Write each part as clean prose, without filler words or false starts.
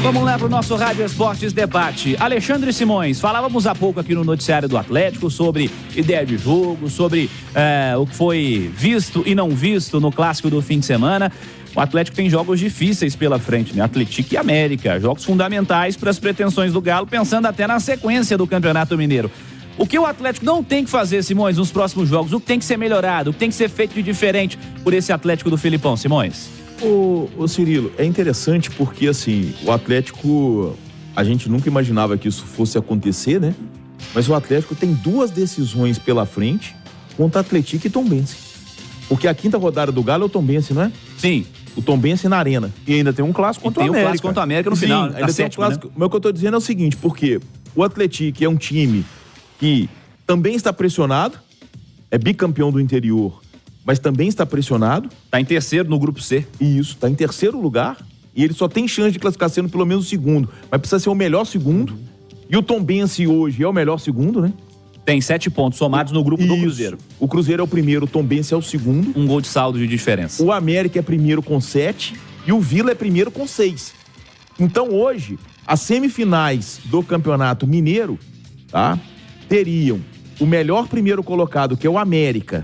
Vamos lá para o nosso Rádio Esportes Debate. Alexandre Simões, falávamos há pouco aqui no noticiário do Atlético sobre ideia de jogo, sobre o que foi visto e não visto no clássico do fim de semana. O Atlético tem jogos difíceis pela frente, né? Atlético e América, jogos fundamentais para as pretensões do Galo, pensando até na sequência do Campeonato Mineiro. O que o Atlético não tem que fazer, Simões, nos próximos jogos? O que tem que ser melhorado? O que tem que ser feito de diferente por esse Atlético do Filipão, Simões? Ô Cirilo, é interessante porque, assim, o Atlético, a gente nunca imaginava que isso fosse acontecer, né? Mas o Atlético tem 2 decisões pela frente contra Atlético e Tombense. Porque a 5ª rodada do Galo é o Tombense, não é? Sim. O Tombense na Arena. E ainda tem um clássico contra o América. Tem um clássico contra o América no final, ainda tem um clássico. Né? Mas o que eu tô dizendo é o seguinte, porque o Atlético é um time que também está pressionado, é bicampeão do interior, mas também está pressionado. Está em terceiro no grupo C. Isso, está em terceiro lugar e ele só tem chance de classificar sendo pelo menos o segundo, mas precisa ser o melhor segundo. E o Tombense hoje é o melhor segundo, né? Tem 7 pontos somados no grupo do Cruzeiro. O Cruzeiro é o primeiro, o Tombense é o segundo. Um gol de saldo de diferença. O América é primeiro com 7 e o Vila é primeiro com 6. Então hoje, as semifinais do Campeonato Mineiro, tá? Teriam o melhor primeiro colocado, que é o América,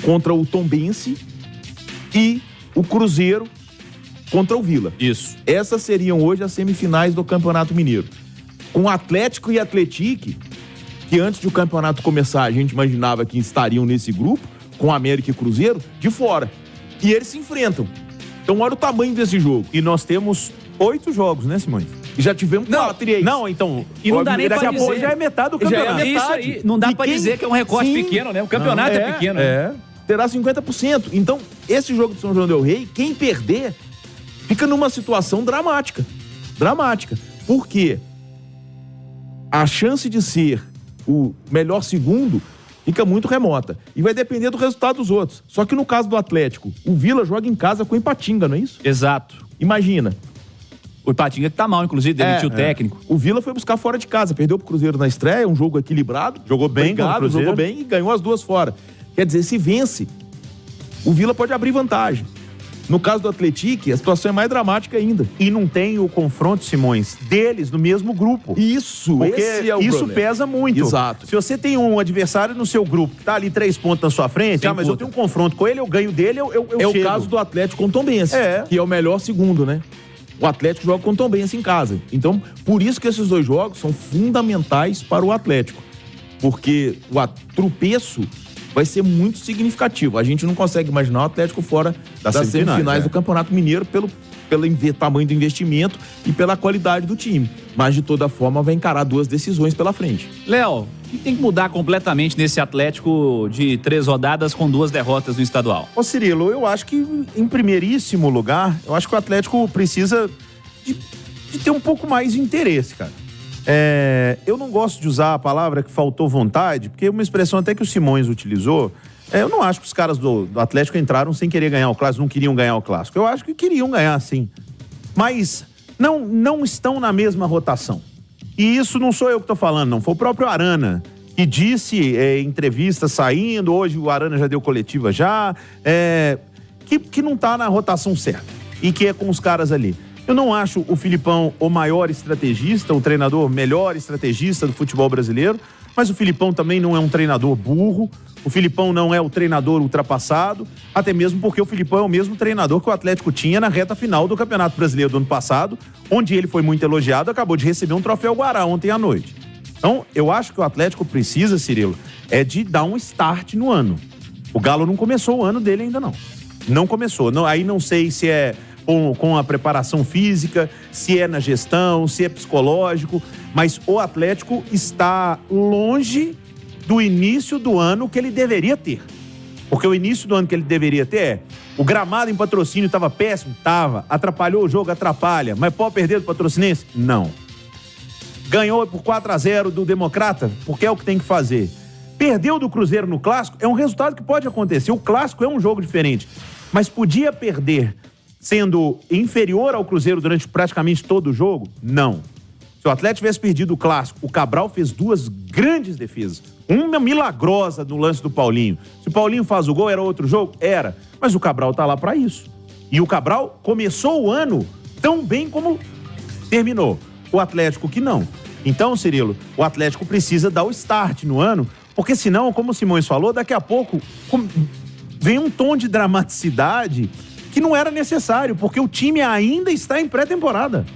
contra o Tombense, e o Cruzeiro contra o Vila. Isso. Essas seriam hoje as semifinais do Campeonato Mineiro. Com Atlético e Atlético, que antes de o campeonato começar a gente imaginava que estariam nesse grupo, com América e Cruzeiro, de fora. E eles se enfrentam. Então olha o tamanho desse jogo. E nós temos 8 jogos, né, Simões? E já tivemos 4 e aí. Não, então... E não dá nem pra dizer. Já é metade do campeonato. Já é metade. Isso aí, não dá pra dizer que é um recorte pequeno, né? O campeonato é pequeno. É. Terá 50%. Então, esse jogo de São João del Rei, quem perder, fica numa situação dramática. Dramática. Por quê? A chance de ser o melhor segundo fica muito remota. E vai depender do resultado dos outros. Só que no caso do Atlético, o Vila joga em casa com o Ipatinga, não é isso? Exato. Imagina. O Ipatinga que tá mal, inclusive, demitiu o técnico. O Vila foi buscar fora de casa, perdeu pro Cruzeiro na estreia, um jogo equilibrado. Jogou bem, jogou bem e ganhou as 2 fora. Quer dizer, se vence, o Vila pode abrir vantagem. No caso do Atlético, a situação é mais dramática ainda. E não tem o confronto, Simões, deles no mesmo grupo. Isso, porque esse é o isso problema. pesa muito. Exato. Se você tem um adversário no seu grupo que tá ali 3 pontos na sua frente, mas eu tenho um confronto com ele, eu ganho dele, eu É chego. o caso do Atlético com o Tombense, que é o melhor segundo, né? O Atlético joga com o Tombense em casa. Então, por isso que esses 2 jogos são fundamentais para o Atlético. Porque o tropeço vai ser muito significativo. A gente não consegue imaginar o Atlético fora das semifinais do Campeonato Mineiro pelo tamanho do investimento e pela qualidade do time. Mas, de toda forma, vai encarar 2 decisões pela frente. Léo, o que tem que mudar completamente nesse Atlético de 3 rodadas com 2 derrotas no estadual? Ô Cirilo, eu acho que, em primeiríssimo lugar, eu acho que o Atlético precisa de ter um pouco mais de interesse, cara. Eu não gosto de usar a palavra que faltou vontade, porque é uma expressão até que o Simões utilizou. Eu não acho que os caras do Atlético entraram sem querer ganhar o Clássico, não queriam ganhar o Clássico. Eu acho que queriam ganhar, sim. Mas não estão na mesma rotação. E isso não sou eu que estou falando, não. Foi o próprio Arana que disse em entrevista saindo, hoje o Arana já deu coletiva que não está na rotação certa e que é com os caras ali. Eu não acho o Filipão o maior estrategista, o treinador melhor estrategista do futebol brasileiro, mas o Filipão também não é um treinador burro, o Filipão não é o treinador ultrapassado, até mesmo porque o Filipão é o mesmo treinador que o Atlético tinha na reta final do Campeonato Brasileiro do ano passado, onde ele foi muito elogiado, acabou de receber um troféu Guará ontem à noite. Então, eu acho que o Atlético precisa, Cirilo, de dar um start no ano. O Galo não começou o ano dele ainda não. Não começou. Aí não sei se é com a preparação física, se é na gestão, se é psicológico, mas o Atlético está longe do início do ano que ele deveria ter. Porque o início do ano que ele deveria ter o gramado em Patrocínio estava péssimo? Tava. Atrapalhou o jogo? Atrapalha. Mas pode perder do Patrocinense? Não. Ganhou por 4-0 do Democrata? Porque é o que tem que fazer. Perdeu do Cruzeiro no Clássico? É um resultado que pode acontecer. O Clássico é um jogo diferente. Mas podia perder sendo inferior ao Cruzeiro durante praticamente todo o jogo? Não. Se o Atlético tivesse perdido o Clássico, o Cabral fez 2 grandes defesas. Uma milagrosa no lance do Paulinho. Se o Paulinho faz o gol, era outro jogo? Era. Mas o Cabral tá lá para isso. E o Cabral começou o ano tão bem como terminou. O Atlético que não. Então, Cirilo, o Atlético precisa dar o start no ano, porque senão, como o Simões falou, daqui a pouco vem um tom de dramaticidade que não era necessário, porque o time ainda está em pré-temporada.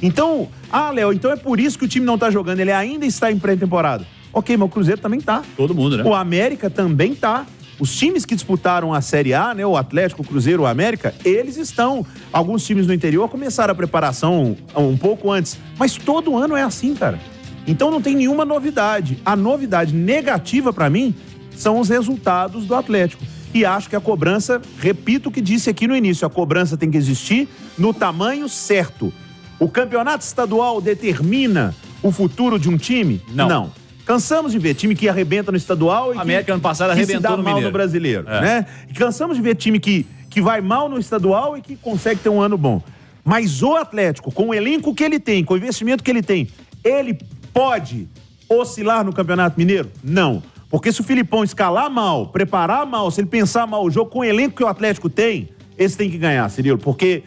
Então, Léo, então é por isso que o time não tá jogando, ele ainda está em pré-temporada. Ok, mas o Cruzeiro também tá. Todo mundo, né? O América também tá. Os times que disputaram a Série A, né, o Atlético, o Cruzeiro, o América, eles estão. Alguns times no interior começaram a preparação um pouco antes, mas todo ano é assim, cara. Então não tem nenhuma novidade. A novidade negativa pra mim são os resultados do Atlético. E acho que a cobrança, repito o que disse aqui no início, a cobrança tem que existir no tamanho certo. O campeonato estadual determina o futuro de um time? Não. Cansamos de ver time que arrebenta no estadual e a América ano passado arrebentou se dá no mal Mineiro. no brasileiro, né? E cansamos de ver time que vai mal no estadual e que consegue ter um ano bom. Mas o Atlético, com o elenco que ele tem, com o investimento que ele tem, ele pode oscilar no Campeonato Mineiro? Não. Porque se o Filipão escalar mal, preparar mal, se ele pensar mal o jogo com o elenco que o Atlético tem, esse tem que ganhar, Cirilo, porque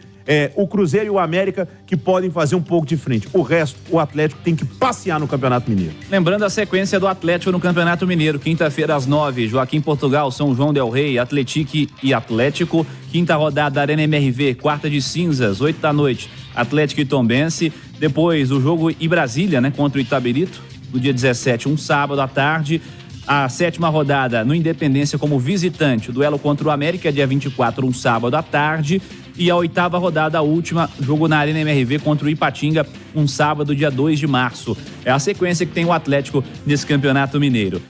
o Cruzeiro e o América que podem fazer um pouco de frente. O resto, o Atlético tem que passear no Campeonato Mineiro. Lembrando a sequência do Atlético no Campeonato Mineiro. Quinta-feira às 9, Joaquim Portugal, São João del Rei, Atlético e Atlético. Quinta rodada, Arena MRV, quarta de cinzas, 8 da noite, Atlético e Tombense. Depois o jogo em Brasília, né, contra o Itabirito, no dia 17, um sábado à tarde. A 7ª rodada no Independência como visitante, o duelo contra o América, dia 24, um sábado à tarde. E a 8ª rodada, a última, jogo na Arena MRV contra o Ipatinga, um sábado, dia 2 de março. É a sequência que tem o Atlético nesse Campeonato Mineiro.